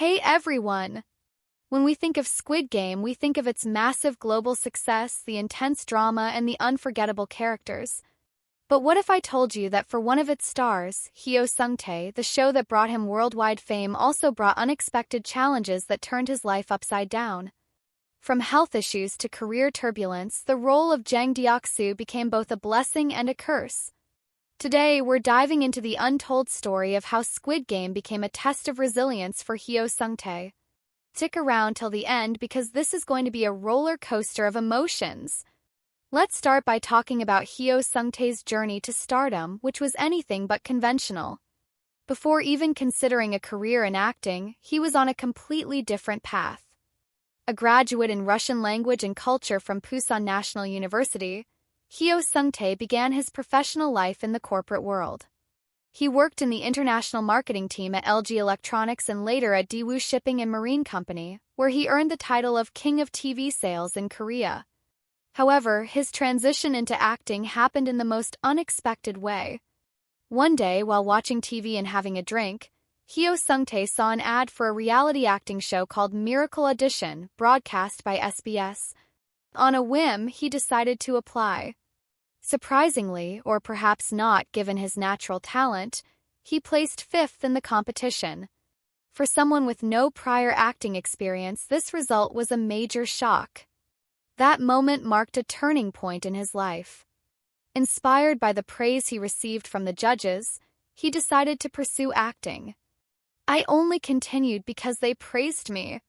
Hey everyone! When we think of Squid Game, we think of its massive global success, the intense drama, and the unforgettable characters. But what if I told you that for one of its stars, Heo Seong-tae, the show that brought him worldwide fame also brought unexpected challenges that turned his life upside down? From health issues to career turbulence, the role of Jang Deok-soo became both a blessing and a curse. Today, we're diving into the untold story of how Squid Game became a test of resilience for Heo Seong-tae. Stick around till the end because this is going to be a roller coaster of emotions. Let's start by talking about Heo Seong-tae's journey to stardom, which was anything but conventional. Before even considering a career in acting, he was on a completely different path. A graduate in Russian language and culture from Pusan National University, Heo Seong-tae began his professional life in the corporate world. He worked in the international marketing team at LG Electronics and later at Daewoo Shipping and Marine Company, where he earned the title of King of TV Sales in Korea. However, his transition into acting happened in the most unexpected way. One day, while watching TV and having a drink, Heo Seong-tae saw an ad for a reality acting show called Miracle Audition, broadcast by SBS. On a whim, he decided to apply. Surprisingly, or perhaps not given his natural talent, he placed fifth in the competition. For someone with no prior acting experience, this result was a major shock. That moment marked a turning point in his life. Inspired by the praise he received from the judges, he decided to pursue acting. "I only continued because they praised me.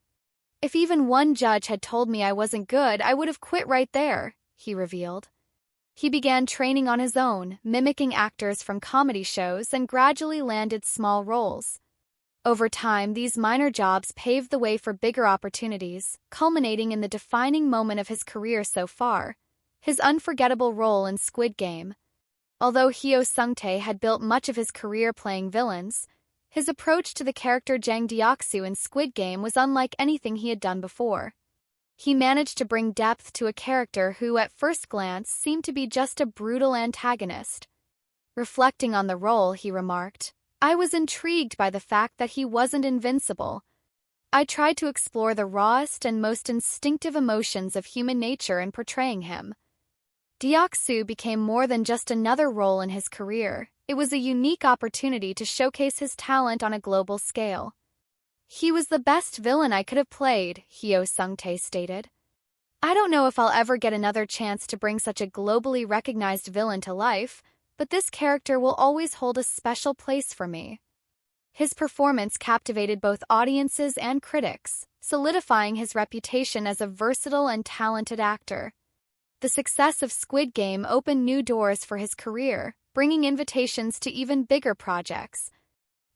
If even one judge had told me I wasn't good, I would have quit right there," he revealed. He began training on his own, mimicking actors from comedy shows, and gradually landed small roles. Over time, these minor jobs paved the way for bigger opportunities, culminating in the defining moment of his career so far, his unforgettable role in Squid Game. Although Heo Seong-tae had built much of his career playing villains, his approach to the character Jang Deok-soo in Squid Game was unlike anything he had done before. He managed to bring depth to a character who, at first glance, seemed to be just a brutal antagonist. Reflecting on the role, he remarked, "I was intrigued by the fact that he wasn't invincible. I tried to explore the rawest and most instinctive emotions of human nature in portraying him." Deok-soo became more than just another role in his career. It was a unique opportunity to showcase his talent on a global scale. "He was the best villain I could have played," Heo Seong-tae stated. "I don't know if I'll ever get another chance to bring such a globally recognized villain to life, but this character will always hold a special place for me." His performance captivated both audiences and critics, solidifying his reputation as a versatile and talented actor. The success of Squid Game opened new doors for his career, bringing invitations to even bigger projects.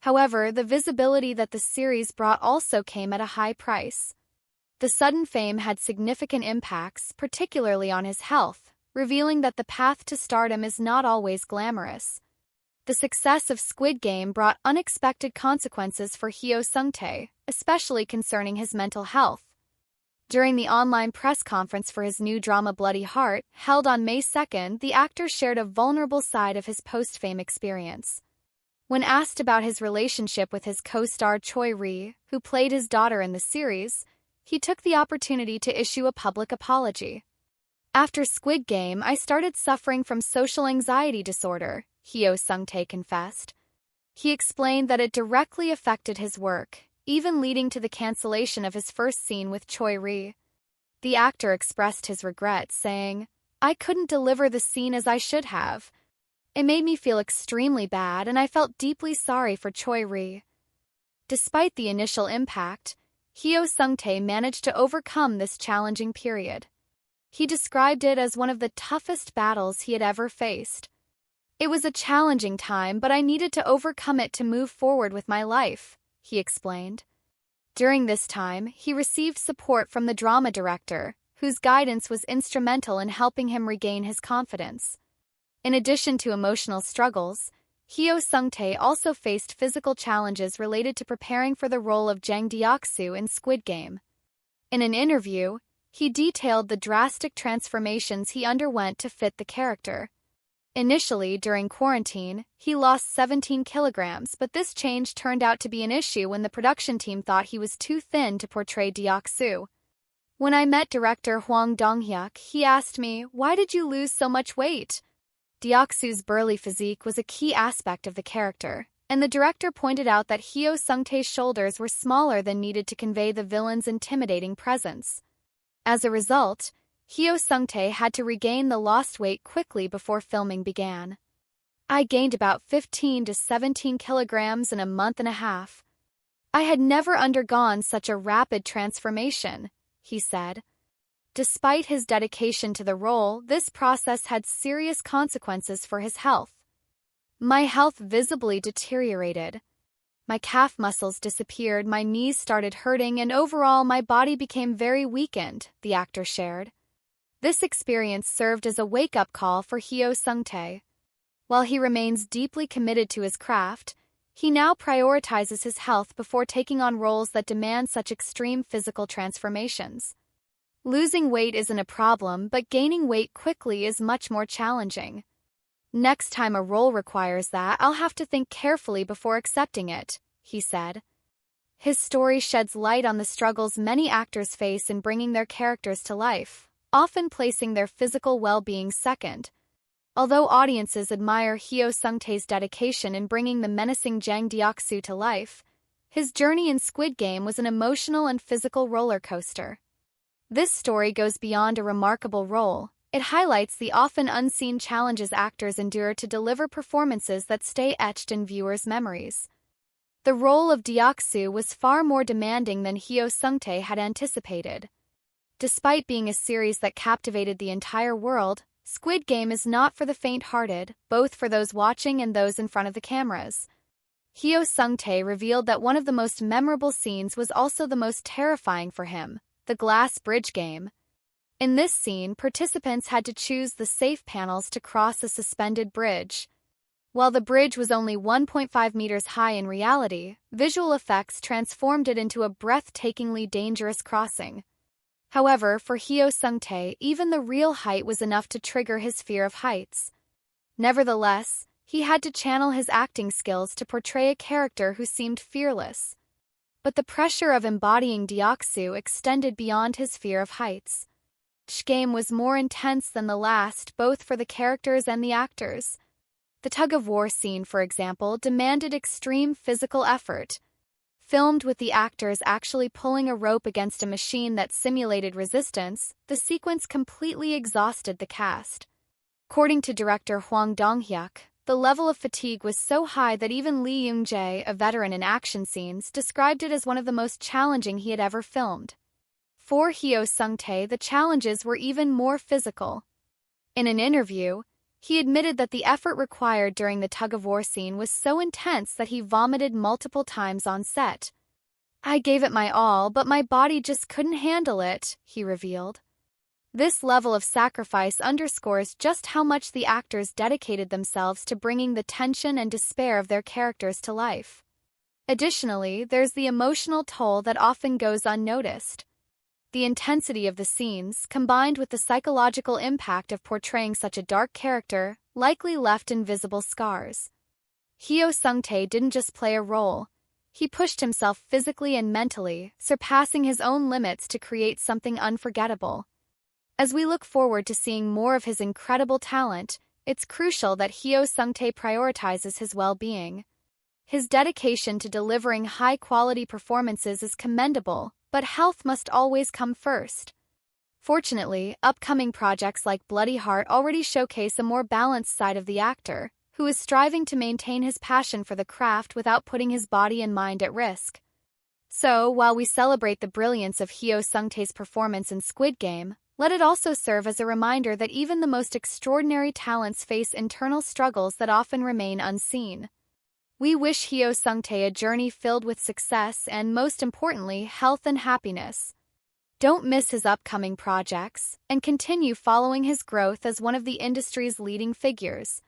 However, the visibility that the series brought also came at a high price. The sudden fame had significant impacts, particularly on his health, revealing that the path to stardom is not always glamorous. The success of Squid Game brought unexpected consequences for Heo Seong-tae, especially concerning his mental health. During the online press conference for his new drama Bloody Heart, held on May 2nd, the actor shared a vulnerable side of his post-fame experience. When asked about his relationship with his co-star Choi Ri, who played his daughter in the series, he took the opportunity to issue a public apology. "After Squid Game, I started suffering from social anxiety disorder," Heo Seong-tae confessed. He explained that it directly affected his work, even leading to the cancellation of his first scene with Choi Ri. The actor expressed his regret, saying, "I couldn't deliver the scene as I should have. It made me feel extremely bad, and I felt deeply sorry for Choi Ri." Despite the initial impact, Heo Seong-tae managed to overcome this challenging period. He described it as one of the toughest battles he had ever faced. "It was a challenging time, but I needed to overcome it to move forward with my life," he explained. During this time, he received support from the drama director, whose guidance was instrumental in helping him regain his confidence. In addition to emotional struggles, Heo Seong-tae also faced physical challenges related to preparing for the role of Jang Deok-soo in Squid Game. In an interview, he detailed the drastic transformations he underwent to fit the character. Initially, during quarantine, he lost 17 kilograms, but this change turned out to be an issue when the production team thought he was too thin to portray Deok-soo. When I met director Hwang Dong-hyuk, he asked me, "Why did you lose so much weight?" Deok-soo's burly physique was a key aspect of the character, and the director pointed out that Heo Seong-tae's shoulders were smaller than needed to convey the villain's intimidating presence. As a result, Heo Seong-tae had to regain the lost weight quickly before filming began. "I gained about 15 to 17 kilograms in a month and a half. I had never undergone such a rapid transformation," he said. Despite his dedication to the role, this process had serious consequences for his health. "My health visibly deteriorated. My calf muscles disappeared, my knees started hurting, and overall my body became very weakened," the actor shared. This experience served as a wake-up call for Heo Seong-tae. While he remains deeply committed to his craft, he now prioritizes his health before taking on roles that demand such extreme physical transformations. Losing weight isn't a problem, but gaining weight quickly is much more challenging. "Next time a role requires that, I'll have to think carefully before accepting it," he said. His story sheds light on the struggles many actors face in bringing their characters to life, often placing their physical well-being second. Although audiences admire Heo Seong-tae's dedication in bringing the menacing Jang Deok-soo to life, his journey in Squid Game was an emotional and physical roller coaster. This story goes beyond a remarkable role. It highlights the often unseen challenges actors endure to deliver performances that stay etched in viewers' memories. The role of Deok-soo was far more demanding than Heo Seong-tae had anticipated. Despite being a series that captivated the entire world, Squid Game is not for the faint-hearted, both for those watching and those in front of the cameras. Heo Seong-tae revealed that one of the most memorable scenes was also the most terrifying for him, the glass bridge game. In this scene, participants had to choose the safe panels to cross a suspended bridge. While the bridge was only 1.5 meters high in reality, visual effects transformed it into a breathtakingly dangerous crossing. However, for Heo Seong-tae, even the real height was enough to trigger his fear of heights. Nevertheless, he had to channel his acting skills to portray a character who seemed fearless. But the pressure of embodying Deok-soo extended beyond his fear of heights. Each game was more intense than the last, both for the characters and the actors. The tug-of-war scene, for example, demanded extreme physical effort. Filmed with the actors actually pulling a rope against a machine that simulated resistance, the sequence completely exhausted the cast. According to director Hwang Dong-hyuk, the level of fatigue was so high that even Lee Young-jae, a veteran in action scenes, described it as one of the most challenging he had ever filmed. For Heo Seong-tae, the challenges were even more physical. In an interview, he admitted that the effort required during the tug-of-war scene was so intense that he vomited multiple times on set. "I gave it my all, but my body just couldn't handle it," he revealed. This level of sacrifice underscores just how much the actors dedicated themselves to bringing the tension and despair of their characters to life. Additionally, there's the emotional toll that often goes unnoticed. The intensity of the scenes, combined with the psychological impact of portraying such a dark character, likely left invisible scars. Heo Seong-tae didn't just play a role. He pushed himself physically and mentally, surpassing his own limits to create something unforgettable. As we look forward to seeing more of his incredible talent, it's crucial that Heo Seong-tae prioritizes his well-being. His dedication to delivering high-quality performances is commendable, but health must always come first. Fortunately, upcoming projects like Bloody Heart already showcase a more balanced side of the actor, who is striving to maintain his passion for the craft without putting his body and mind at risk. So, while we celebrate the brilliance of Heo Seong-tae's performance in Squid Game, let it also serve as a reminder that even the most extraordinary talents face internal struggles that often remain unseen. We wish Heo Seong-tae a journey filled with success and, most importantly, health and happiness. Don't miss his upcoming projects, and continue following his growth as one of the industry's leading figures.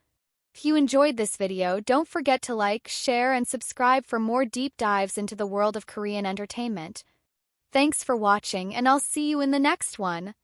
If you enjoyed this video, don't forget to like, share, and subscribe for more deep dives into the world of Korean entertainment. Thanks for watching, and I'll see you in the next one.